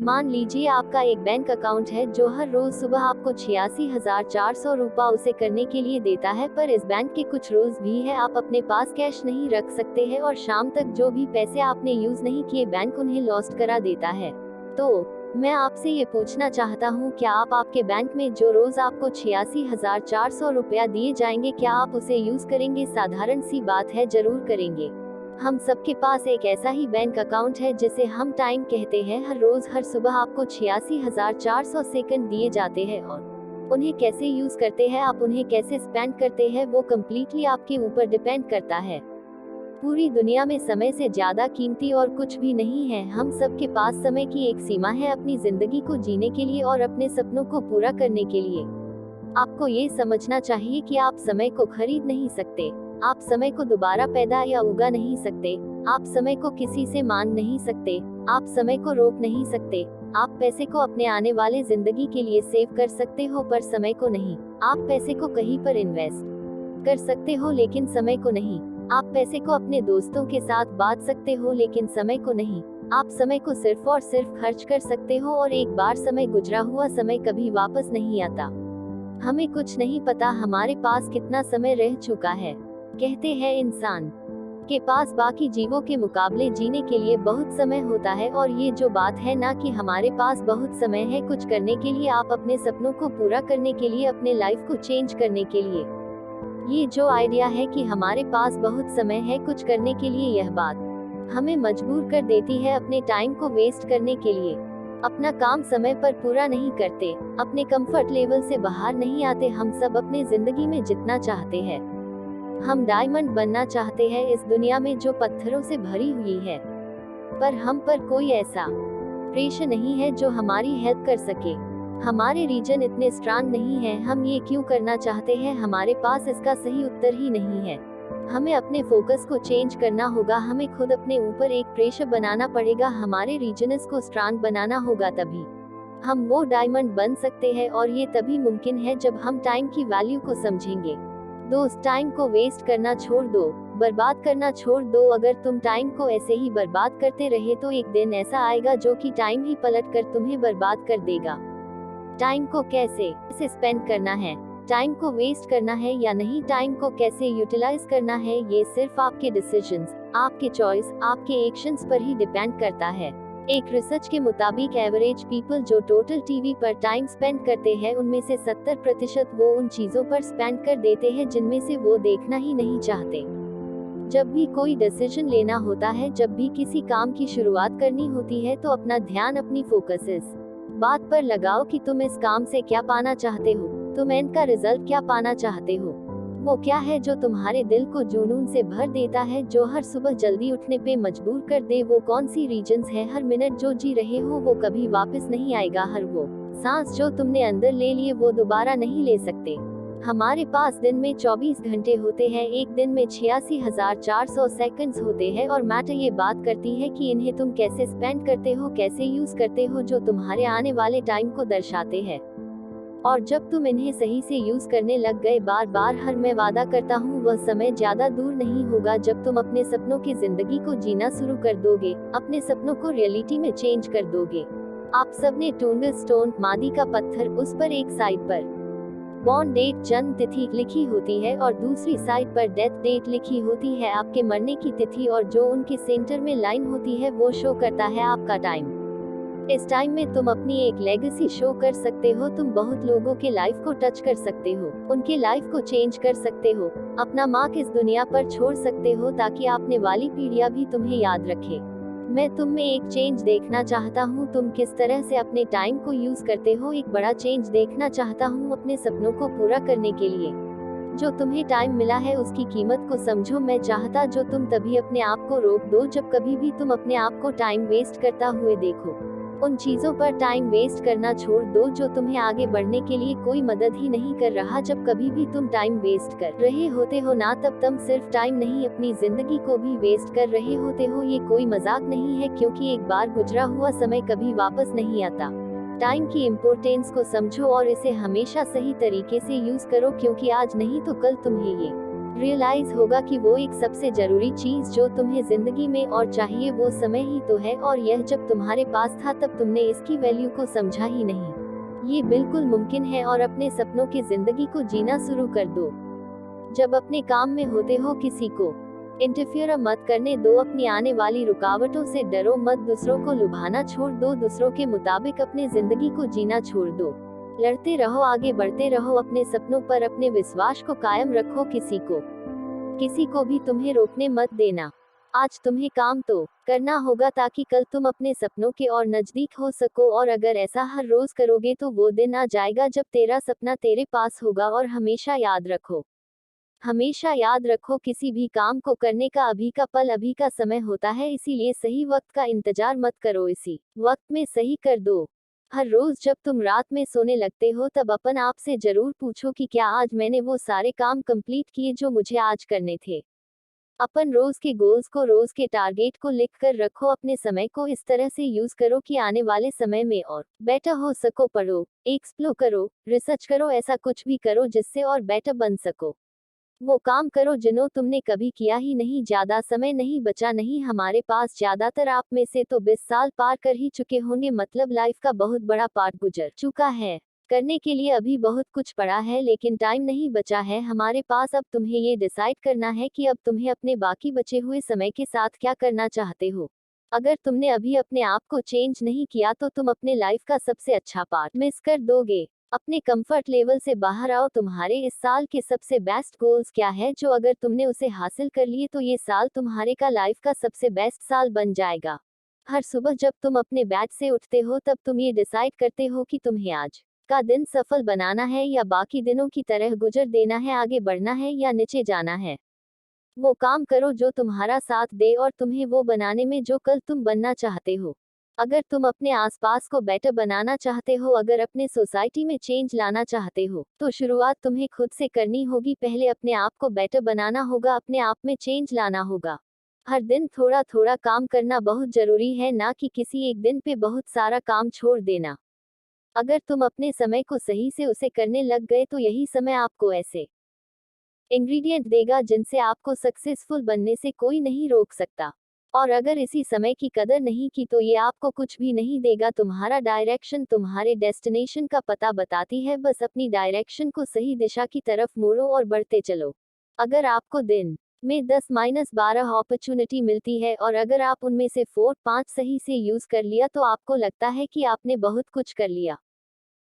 मान लीजिए आपका एक बैंक अकाउंट है जो हर रोज सुबह आपको 86,400 रुपए उसे करने के लिए देता है, पर इस बैंक के कुछ रूल्स भी है। आप अपने पास कैश नहीं रख सकते हैं और शाम तक जो भी पैसे आपने यूज नहीं किए बैंक उन्हें लॉस्ट करा देता है। तो मैं आपसे ये पूछना चाहता हूँ, क्या आप आपके बैंक में जो रोज आपको 86,400 रुपया दिए जाएंगे, क्या आप उसे यूज करेंगे? साधारण सी बात है, जरूर करेंगे। हम सबके पास एक ऐसा ही बैंक अकाउंट है जिसे हम टाइम कहते हैं। हर रोज हर सुबह आपको 86,400 सेकंड दिए जाते हैं और उन्हें कैसे यूज करते हैं, आप उन्हें कैसे स्पेंड करते हैं, वो कम्प्लीटली आपके ऊपर डिपेंड करता है। पूरी दुनिया में समय से ज्यादा कीमती और कुछ भी नहीं है। हम सबके पास समय की एक सीमा है अपनी जिंदगी को जीने के लिए और अपने सपनों को पूरा करने के लिए। आपको ये समझना चाहिए कि आप समय को खरीद नहीं सकते, आप समय को दोबारा पैदा या उगा नहीं सकते, आप समय को किसी से मांग नहीं सकते, आप समय को रोक नहीं सकते। आप पैसे को अपने आने वाले जिंदगी के लिए सेव कर सकते हो पर समय को नहीं। आप पैसे को कहीं पर इन्वेस्ट कर सकते हो लेकिन समय को नहीं। आप पैसे को अपने दोस्तों के साथ बांट सकते हो लेकिन समय को नहीं। आप समय को सिर्फ और सिर्फ खर्च कर सकते हो और एक बार समय गुजरा हुआ समय कभी वापस नहीं आता। हमें कुछ नहीं पता हमारे पास कितना समय रह चुका है। कहते हैं इंसान के पास बाकी जीवों के मुकाबले जीने के लिए बहुत समय होता है, और ये जो बात है ना कि हमारे पास बहुत समय है कुछ करने के लिए, आप अपने सपनों को पूरा करने के लिए, अपने लाइफ को चेंज करने के लिए। ये जो आइडिया है कि हमारे पास बहुत समय है कुछ करने के लिए, यह बात हमें मजबूर कर देती है अपने टाइम को वेस्ट करने के लिए। अपना काम समय पर पूरा नहीं करते, अपने कंफर्ट लेवल से बाहर नहीं आते। हम सब अपने जिंदगी में जितना चाहते हैं, हम डायमंड बनना चाहते हैं इस दुनिया में जो पत्थरों से भरी हुई है, पर हम पर कोई ऐसा प्रेशर नहीं है जो हमारी हेल्प कर सके। हमारे रीजन इतने स्ट्रांग नहीं है। हम ये क्यों करना चाहते हैं, हमारे पास इसका सही उत्तर ही नहीं है। हमें अपने फोकस को चेंज करना होगा, हमें खुद अपने ऊपर एक प्रेशर बनाना पड़ेगा, हमारे रीजनस को स्ट्रांग बनाना होगा, तभी हम वो डायमंड बन सकते हैं। और ये तभी मुमकिन है जब हम टाइम की वैल्यू को समझेंगे। दोस्त, टाइम को वेस्ट करना छोड़ दो, बर्बाद करना छोड़ दो। अगर तुम टाइम को ऐसे ही बर्बाद करते रहे तो एक दिन ऐसा आएगा जो कि टाइम ही पलट कर तुम्हें बर्बाद कर देगा। टाइम को कैसे स्पेंड करना है, टाइम को वेस्ट करना है या नहीं, टाइम को कैसे यूटिलाइज करना है, ये सिर्फ आपके डिसीजंस, आपके चॉइस, आपके एक्शंस पर ही डिपेंड करता है। एक रिसर्च के मुताबिक एवरेज पीपल जो टोटल टीवी पर टाइम स्पेंड करते हैं उनमें से 70% वो उन चीजों पर स्पेंड कर देते हैं जिनमें से वो देखना ही नहीं चाहते। जब भी कोई डिसीजन लेना होता है, जब भी किसी काम की शुरुआत करनी होती है, तो अपना ध्यान अपनी फोकस इस बात पर लगाओ कि तुम इस काम से क्या पाना चाहते हो, तुम एंड का रिजल्ट क्या पाना चाहते हो। वो क्या है जो तुम्हारे दिल को जुनून से भर देता है, जो हर सुबह जल्दी उठने पे मजबूर कर दे। वो कौन सी रीजंस है, हर मिनट जो जी रहे हो वो कभी वापस नहीं आएगा, हर वो सांस जो तुमने अंदर ले लिए वो दोबारा नहीं ले सकते। हमारे पास दिन में 24 घंटे होते हैं, एक दिन में 86,400 सेकंड्स होते हैं, और मैटर ये बात करती है कि इन्हें तुम कैसे स्पेंड करते हो, कैसे यूज करते हो, जो तुम्हारे आने वाले टाइम को दर्शाते हैं। और जब तुम इन्हें सही से यूज करने लग गए बार बार, हर मैं वादा करता हूँ वह समय ज्यादा दूर नहीं होगा जब तुम अपने सपनों की जिंदगी को जीना शुरू कर दोगे, अपने सपनों को रियलिटी में चेंज कर दोगे। आप सबने टूंडल स्टोन, मादी का पत्थर, उस पर एक साइड पर बॉर्न डेट, जन्म तिथि लिखी होती है और दूसरी साइड पर डेथ डेट लिखी होती है, आपके मरने की तिथि, और जो उनके सेंटर में लाइन होती है वो शो करता है आपका टाइम। इस टाइम में तुम अपनी एक लेगेसी शो कर सकते हो, तुम बहुत लोगों के लाइफ को टच कर सकते हो, उनके लाइफ को चेंज कर सकते हो, अपना मार्क इस दुनिया पर छोड़ सकते हो ताकि आपने वाली पीढ़ियां भी तुम्हें याद रखे। मैं तुम में एक चेंज देखना चाहता हूँ, तुम किस तरह से अपने टाइम को यूज करते हो। एक बड़ा चेंज देखना चाहता हूँ अपने सपनों को पूरा करने के लिए। जो तुम्हें टाइम मिला है उसकी कीमत को समझो। मैं चाहता जो तुम तभी अपने आप को रोक दो जब कभी भी तुम अपने आप को टाइम वेस्ट करता हुए देखो। उन चीजों पर टाइम वेस्ट करना छोड़ दो जो तुम्हें आगे बढ़ने के लिए कोई मदद ही नहीं कर रहा। जब कभी भी तुम टाइम वेस्ट कर रहे होते हो ना, तब तुम सिर्फ टाइम नहीं अपनी जिंदगी को भी वेस्ट कर रहे होते हो। ये कोई मजाक नहीं है, क्योंकि एक बार गुजरा हुआ समय कभी वापस नहीं आता। टाइम की इम्पोर्टेंस को समझो और इसे हमेशा सही तरीके से यूज करो, क्योंकि आज नहीं तो कल तुम्हें ये रियलाइज होगा कि वो एक सबसे जरूरी चीज जो तुम्हें जिंदगी में और चाहिए वो समय ही तो है, और यह जब तुम्हारे पास था तब तुमने इसकी वैल्यू को समझा ही नहीं। ये बिल्कुल मुमकिन है, और अपने सपनों की जिंदगी को जीना शुरू कर दो। जब अपने काम में होते हो किसी को इंटरफियर मत करने दो, अपनी आने वाली रुकावटों से डरो मत, दूसरों को लुभाना छोड़ दो, दूसरों के मुताबिक अपने जिंदगी को जीना छोड़ दो। लड़ते रहो, आगे बढ़ते रहो, अपने सपनों पर अपने विश्वास को कायम रखो, किसी को भी तुम्हें रोकने मत देना। आज तुम्हें काम तो करना होगा ताकि कल तुम अपने सपनों के और नजदीक हो सको, और अगर ऐसा हर रोज करोगे तो वो दिन आ जाएगा जब तेरा सपना तेरे पास होगा। और हमेशा याद रखो, किसी भी काम को करने का अभी का पल अभी का समय होता है, इसीलिए सही वक्त का इंतजार मत करो, इसी वक्त में सही कर दो। हर रोज जब तुम रात में सोने लगते हो तब अपन आप से जरूर पूछो कि क्या आज मैंने वो सारे काम कंप्लीट किए जो मुझे आज करने थे। अपन रोज के गोल्स को, रोज के टारगेट को लिख कर रखो, अपने समय को इस तरह से यूज करो कि आने वाले समय में और बेटर हो सको। पढ़ो, एक्सप्लोर करो, रिसर्च करो, ऐसा कुछ भी करो जिससे और बेटर बन सको। वो काम करो जिन्हों तुमने कभी किया ही नहीं। ज्यादा समय नहीं बचा, नहीं हमारे पास, ज्यादातर आप में से तो 20 साल पार कर ही चुके होंगे, मतलब लाइफ का बहुत बड़ा पार्ट गुजर चुका है। करने के लिए अभी बहुत कुछ पड़ा है, लेकिन टाइम नहीं बचा है हमारे पास। अब तुम्हें ये डिसाइड करना है कि अब तुम्हें अपने बाकी बचे हुए समय के साथ क्या करना चाहते हो। अगर तुमने अभी अपने आप को चेंज नहीं किया तो तुम अपने लाइफ का सबसे अच्छा पार्ट मिस कर दोगे। अपने कंफर्ट लेवल से बाहर आओ। तुम्हारे इस साल के सबसे बेस्ट गोल्स क्या है, जो अगर तुमने उसे हासिल कर लिए तो ये साल तुम्हारे का लाइफ का सबसे बेस्ट साल बन जाएगा। हर सुबह जब तुम अपने बेड से उठते हो तब तुम ये डिसाइड करते हो कि तुम्हें आज का दिन सफल बनाना है या बाकी दिनों की तरह गुजर देना है, आगे बढ़ना है या नीचे जाना है। वो काम करो जो तुम्हारा साथ दे और तुम्हें वो बनाने में जो कल तुम बनना चाहते हो। अगर तुम अपने आसपास को बेटर बनाना चाहते हो, अगर अपने सोसाइटी में चेंज लाना चाहते हो, तो शुरुआत तुम्हें खुद से करनी होगी। पहले अपने आप को बेटर बनाना होगा, अपने आप में चेंज लाना होगा। हर दिन थोड़ा थोड़ा काम करना बहुत जरूरी है, ना कि किसी एक दिन पे बहुत सारा काम छोड़ देना। अगर तुम अपने समय को सही से उसे करने लग गए तो यही समय आपको ऐसे इंग्रेडिएंट देगा जिनसे आपको सक्सेसफुल बनने से कोई नहीं रोक सकता। और अगर इसी समय की कदर नहीं की तो ये आपको कुछ भी नहीं देगा। तुम्हारा डायरेक्शन तुम्हारे डेस्टिनेशन का पता बताती है, बस अपनी डायरेक्शन को सही दिशा की तरफ मोड़ो और बढ़ते चलो। अगर आपको दिन में 10-12 अपॉर्चुनिटी मिलती है और अगर आप उनमें से 4-5 सही से यूज कर लिया तो आपको लगता है कि आपने बहुत कुछ कर लिया।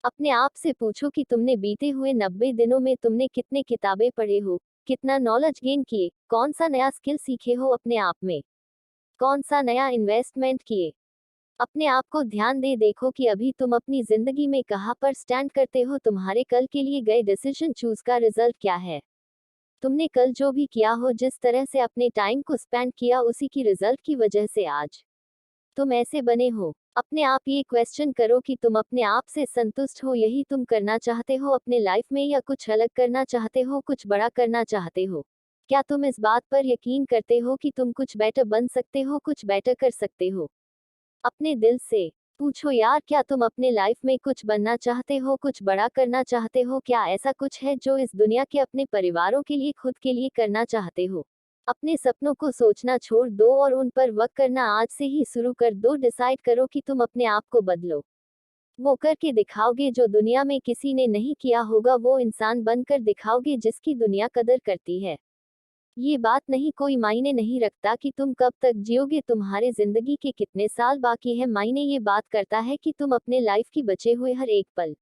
अपने आप से पूछो कि तुमने बीते हुए 90 दिनों में तुमने कितने किताबें पढ़े हो, कितना नॉलेज गेन किए, कौन सा नया स्किल सीखे हो अपने आप में, कौन सा नया इन्वेस्टमेंट किए। अपने आप को ध्यान दे देखो कि अभी तुम अपनी जिंदगी में कहाँ पर स्टैंड करते हो। तुम्हारे कल के लिए गए डिसीजन चूज का रिजल्ट क्या है। तुमने कल जो भी किया हो, जिस तरह से अपने टाइम को स्पेंड किया, उसी की रिजल्ट की वजह से आज तुम ऐसे बने हो। अपने आप ये क्वेश्चन करो कि तुम अपने आप से संतुष्ट हो, यही तुम करना चाहते हो अपने लाइफ में, या कुछ अलग करना चाहते हो, कुछ बड़ा करना चाहते हो। क्या तुम इस बात पर यकीन करते हो कि तुम कुछ बेटर बन सकते हो, कुछ बेटर कर सकते हो। अपने दिल से पूछो यार, क्या तुम अपने लाइफ में कुछ बनना चाहते हो, कुछ बड़ा करना चाहते हो। क्या ऐसा कुछ है जो इस दुनिया के, अपने परिवारों के लिए, खुद के लिए करना चाहते हो। अपने सपनों को सोचना छोड़ दो और उन पर वर्क करना आज से ही शुरू कर दो। डिसाइड करो कि तुम अपने आप को बदलो। वो करके दिखाओगे जो दुनिया में किसी ने नहीं किया होगा। वो इंसान बनकर दिखाओगे जिसकी दुनिया कदर करती है। ये बात नहीं, कोई मायने नहीं रखता कि तुम कब तक जियोगे, तुम्हारे जिंदगी के कितने साल बाकी है। मायने ये बात करता है कि तुम अपने लाइफ की बचे हुए हर एक पल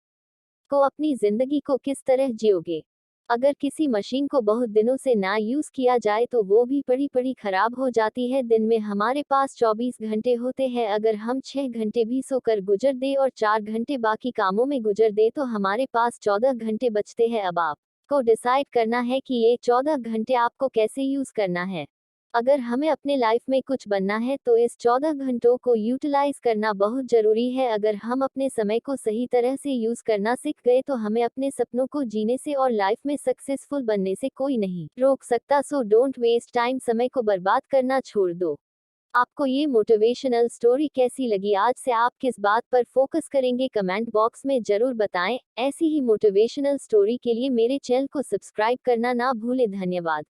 को, अपनी जिंदगी को किस तरह जियोगे। अगर किसी मशीन को बहुत दिनों से ना यूज किया जाए तो वो भी पड़ी पड़ी खराब हो जाती है। दिन में हमारे पास 24 घंटे होते हैं, अगर हम 6 घंटे भी सोकर गुजर दे और 4 घंटे बाकी कामों में गुजर दे तो हमारे पास 14 घंटे बचते हैं। अब आपको डिसाइड करना है कि ये 14 घंटे आपको कैसे यूज करना है। अगर हमें अपने लाइफ में कुछ बनना है तो इस 14 घंटों को यूटिलाइज करना बहुत जरूरी है। अगर हम अपने समय को सही तरह से यूज करना सीख गए तो हमें अपने सपनों को जीने से और लाइफ में सक्सेसफुल बनने से कोई नहीं रोक सकता। सो डोंट वेस्ट टाइम, समय को बर्बाद करना छोड़ दो। आपको ये मोटिवेशनल स्टोरी कैसी लगी? आज से आप किस बात पर फोकस करेंगे? कमेंट बॉक्स में जरूर बताएं। ऐसी ही मोटिवेशनल स्टोरी के लिए मेरे चैनल को सब्सक्राइब करना ना भूलें। धन्यवाद।